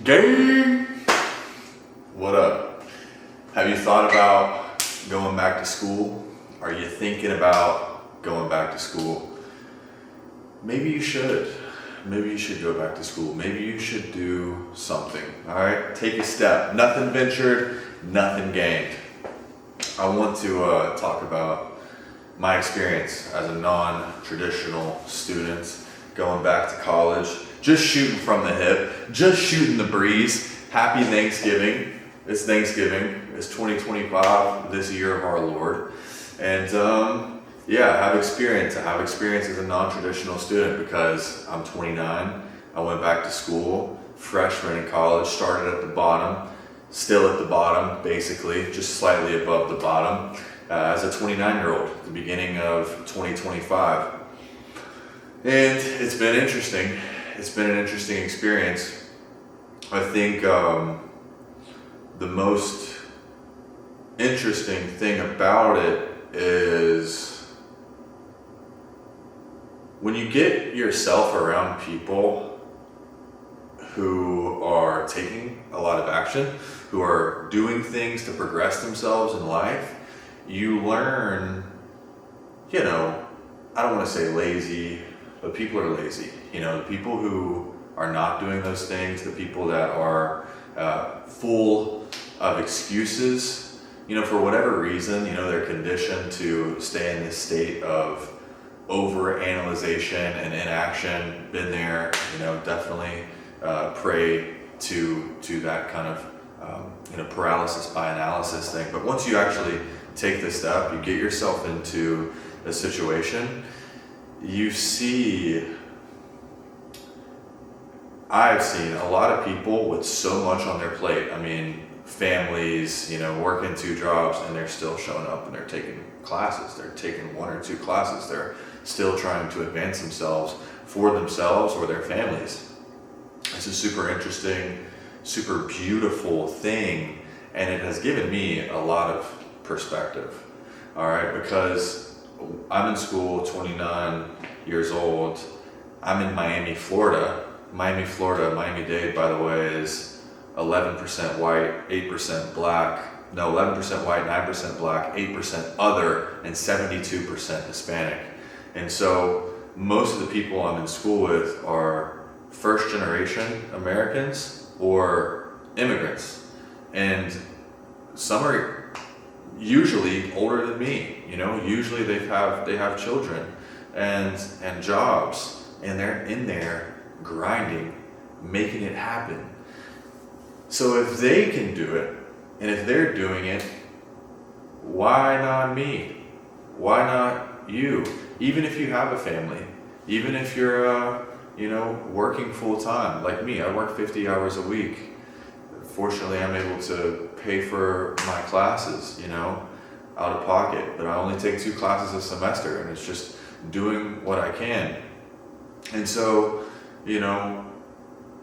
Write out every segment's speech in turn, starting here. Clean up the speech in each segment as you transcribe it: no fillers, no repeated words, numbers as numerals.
Gang! What up? Have you thought about going back to school? Are you thinking about going back to school? Maybe you should. Maybe you should go back to school. Maybe you should do something. All right, take a step. Nothing ventured, nothing gained. I want to talk about my experience as a non-traditional student going back to college, just shooting from the hip, just shooting the breeze. Happy Thanksgiving. It's Thanksgiving. It's 2025, this year of our Lord. And I have experience. I have experience as a non-traditional student because I'm 29. I went back to school, freshman in college, started at the bottom, still at the bottom, basically, just slightly above the bottom, as a 29-year-old at the beginning of 2025. And it's been interesting. It's been an interesting experience. I think the most interesting thing about it is when you get yourself around people who are taking a lot of action, who are doing things to progress themselves in life, you learn, I don't want to say lazy, but people are lazy. The people who are not doing those things, the people that are full of excuses, for whatever reason, they're conditioned to stay in this state of over-analyzation and inaction. Been there, definitely prey to that kind of, paralysis by analysis thing. But once you actually take this step, you get yourself into a situation, I've seen a lot of people with so much on their plate. I mean, families, working 2 jobs, and they're still showing up and they're taking classes. They're taking 1 or 2 classes. They're still trying to advance themselves for themselves or their families. It's a super interesting, super beautiful thing, and it has given me a lot of perspective. All right, because I'm in school, 29 years old. I'm in Miami, Florida. Miami Dade, by the way, is 11% white, 8% black. No, 11% white, 9% black, 8% other, and 72% Hispanic. And so most of the people I'm in school with are first generation Americans or immigrants. And some are usually older than me, usually they have children and jobs, and they're in there grinding, making it happen. So if they can do it, and if they're doing it, why not me? Why not you? Even if you have a family, even if you're working full time like me. I work 50 hours a week. Fortunately, I'm able to pay for my classes, out of pocket, but I only take 2 classes a semester, and it's just doing what I can. And so,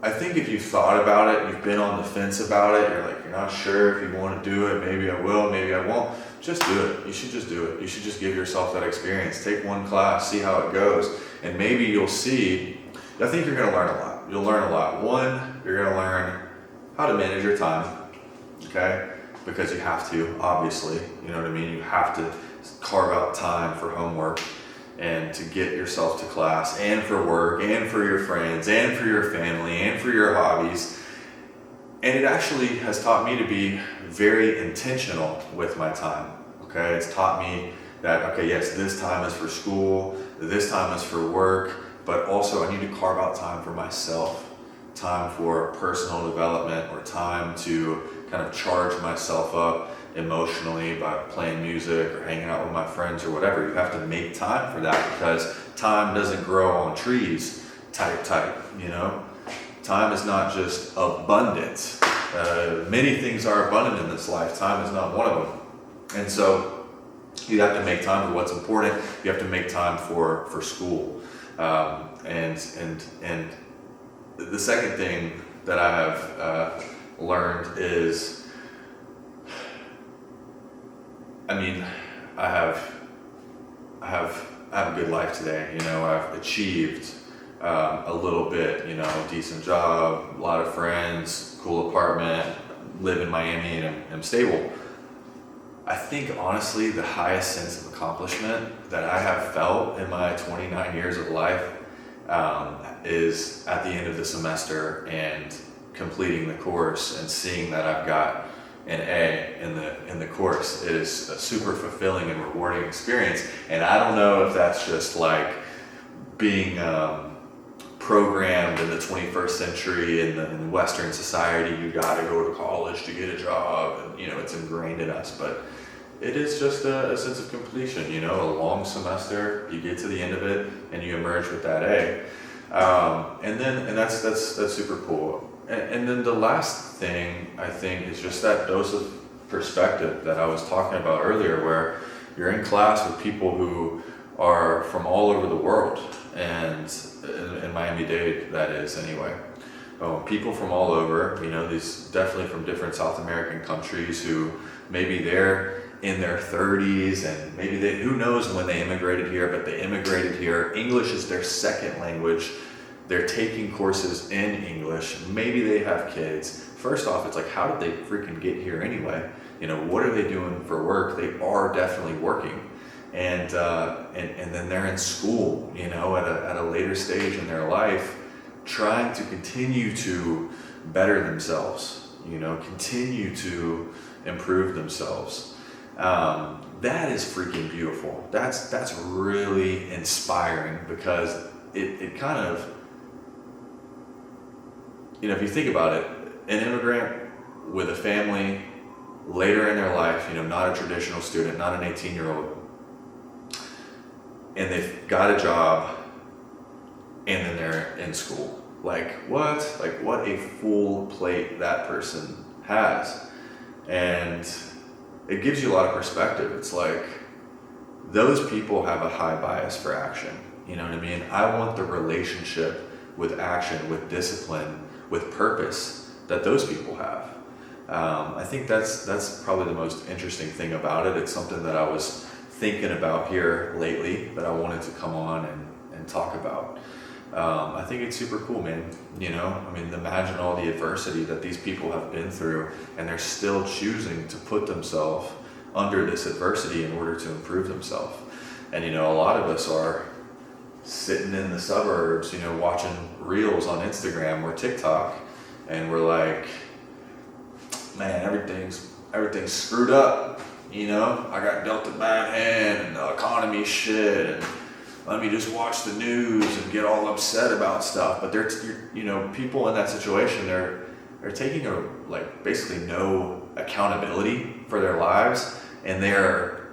I think if you've thought about it, you've been on the fence about it, you're not sure if you want to do it, maybe I will, maybe I won't, just do it. You should just do it. You should just give yourself that experience. Take 1 class, see how it goes, and maybe you'll see, I think you're going to learn a lot. You'll learn a lot. 1, you're going to learn how to manage your time, okay? Because you have to, obviously, you have to carve out time for homework and to get yourself to class, and for work, and for your friends, and for your family, and for your hobbies. And it actually has taught me to be very intentional with my time, okay? It's taught me that, okay, yes, this time is for school, this time is for work, but also I need to carve out time for myself, time for personal development, or time to kind of charge myself up emotionally by playing music or hanging out with my friends or whatever. You have to make time for that, because time doesn't grow on trees type, Time is not just abundant. Many things are abundant in this life. Time is not one of them. And so you have to make time for what's important. You have to make time for school. And the second thing that I have learned is, I have a good life today. I've achieved a little bit, decent job, a lot of friends, cool apartment, live in Miami, and I'm stable. I think honestly the highest sense of accomplishment that I have felt in my 29 years of life is at the end of the semester and completing the course and seeing that I've got an A in the course. It is a super fulfilling and rewarding experience, and I don't know if that's just like being programmed in the 21st century in Western society. You got to go to college to get a job, and it's ingrained in us, but it is just a sense of completion. A long semester, you get to the end of it and you emerge with that A, and that's super cool. And then the last thing I think is just that dose of perspective that I was talking about earlier, where you're in class with people who are from all over the world, and in Miami Dade, that is anyway. People from all over, these definitely from different South American countries who maybe they're in their 30s, and maybe who knows when they immigrated here, but they immigrated here. English is their second language. They're taking courses in English. Maybe they have kids. First off, it's like, how did they freaking get here anyway? What are they doing for work? They are definitely working. And then they're in school, at a later stage in their life, trying to continue to better themselves, continue to improve themselves. That is freaking beautiful. That's really inspiring, because it kind of, if you think about it, an immigrant with a family later in their life, not a traditional student, not an 18-year-old, and they've got a job, and then they're in school. Like what? Like what a full plate that person has. And it gives you a lot of perspective. It's like, those people have a high bias for action. You know what I mean? I want the relationship with action, with discipline, with purpose that those people have. I think that's probably the most interesting thing about it. It's something that I was thinking about here lately that I wanted to come on and talk about. I think it's super cool, man. Imagine all the adversity that these people have been through, and they're still choosing to put themselves under this adversity in order to improve themselves. And a lot of us are sitting in the suburbs, watching reels on Instagram or TikTok, and we're like, man, everything's screwed up. I got dealt a bad hand, and the economy's shit, and let me just watch the news and get all upset about stuff. But people in that situation, they're taking basically no accountability for their lives, and they're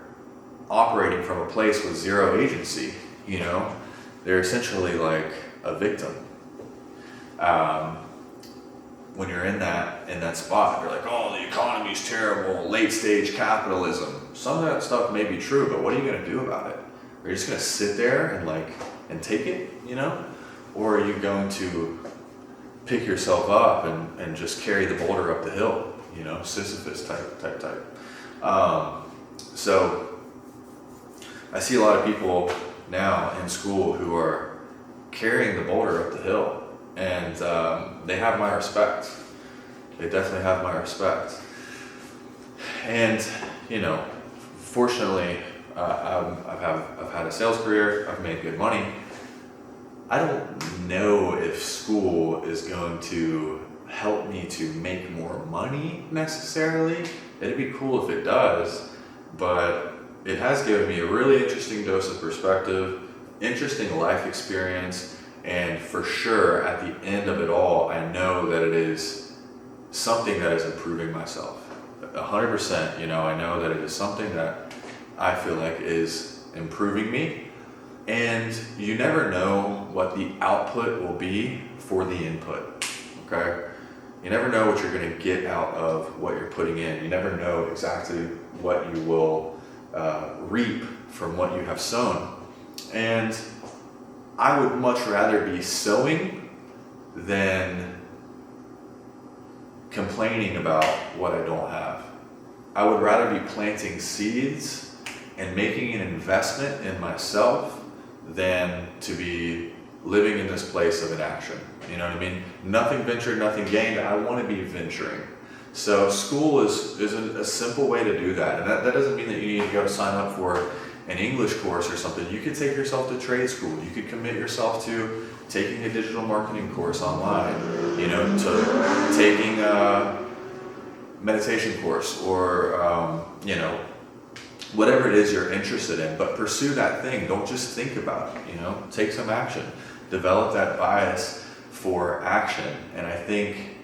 operating from a place with zero agency. They're essentially like a victim. When you're in that spot, you're like, oh, the economy's terrible, late stage capitalism. Some of that stuff may be true, but what are you going to do about it? Are you just going to sit there and take it, or are you going to pick yourself up and just carry the boulder up the hill, Sisyphus type. So I see a lot of people now in school who are carrying the boulder up the hill, and they have my respect. They definitely have my respect. And fortunately, I've had a sales career. I've made good money. I don't know if school is going to help me to make more money necessarily. It'd be cool if it does, but it has given me a really interesting dose of perspective, interesting life experience, and for sure at the end of it all, I know that it is something that is improving myself. 100%, I know that it is something that I feel like is improving me, and you never know what the output will be for the input, okay? You never know what you're going to get out of what you're putting in. You never know exactly what you will reap from what you have sown. And I would much rather be sowing than complaining about what I don't have. I would rather be planting seeds and making an investment in myself than to be living in this place of inaction. You know what I mean? Nothing ventured, nothing gained. I want to be venturing. So school is a simple way to do that. And that doesn't mean that you need to go sign up for an English course or something. You could take yourself to trade school. You could commit yourself to taking a digital marketing course online, you know, to taking a meditation course, or, you know, whatever it is you're interested in. But pursue that thing. Don't just think about it, you know. Take some action. Develop that bias for action. And I think,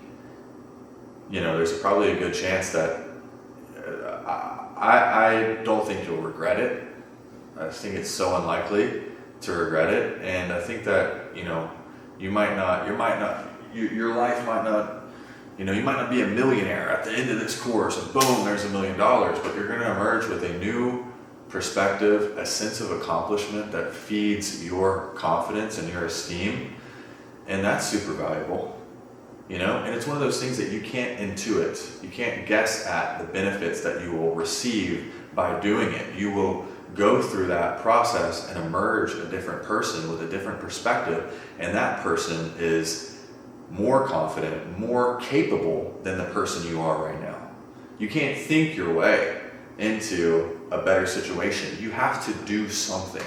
you know, there's probably a good chance that I don't think you'll regret it. I think it's so unlikely to regret it. And I think that, you know, your life might not, you know, you might not be a millionaire at the end of this course and boom, there's $1 million, but you're going to emerge with a new perspective, a sense of accomplishment that feeds your confidence and your esteem. And that's super valuable, you know, and it's one of those things that you can't intuit. You can't guess at the benefits that you will receive by doing it. You will go through that process and emerge a different person with a different perspective, and that person is more confident, more capable than the person you are right now. You can't think your way into a better situation. You have to do something.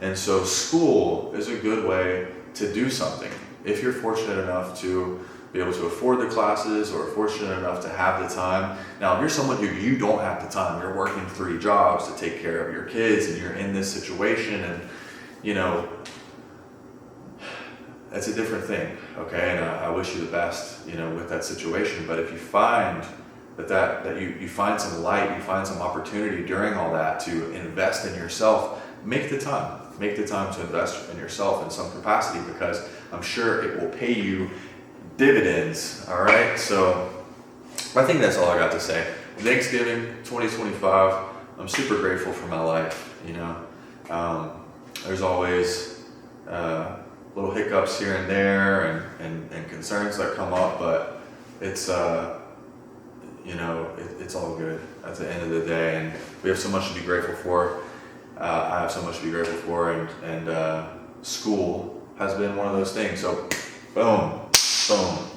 And so school is a good way to do something. If you're fortunate enough to be able to afford the classes, or fortunate enough to have the time. Now, if you're someone who you don't have the time, you're working 3 jobs to take care of your kids, and you're in this situation, and, you know, that's a different thing, okay? And I wish you the best, you know, with that situation. But if you find that you find some light, you find some opportunity during all that to invest in yourself, make the time. Make the time to invest in yourself in some capacity, because I'm sure it will pay you dividends, all right? So I think that's all I got to say. Thanksgiving 2025, I'm super grateful for my life, you know. There's always little hiccups here and there, and concerns that come up, but it's, you know, it's all good at the end of the day, and we have so much to be grateful for. I have so much to be grateful for, and school has been one of those things. So boom, boom.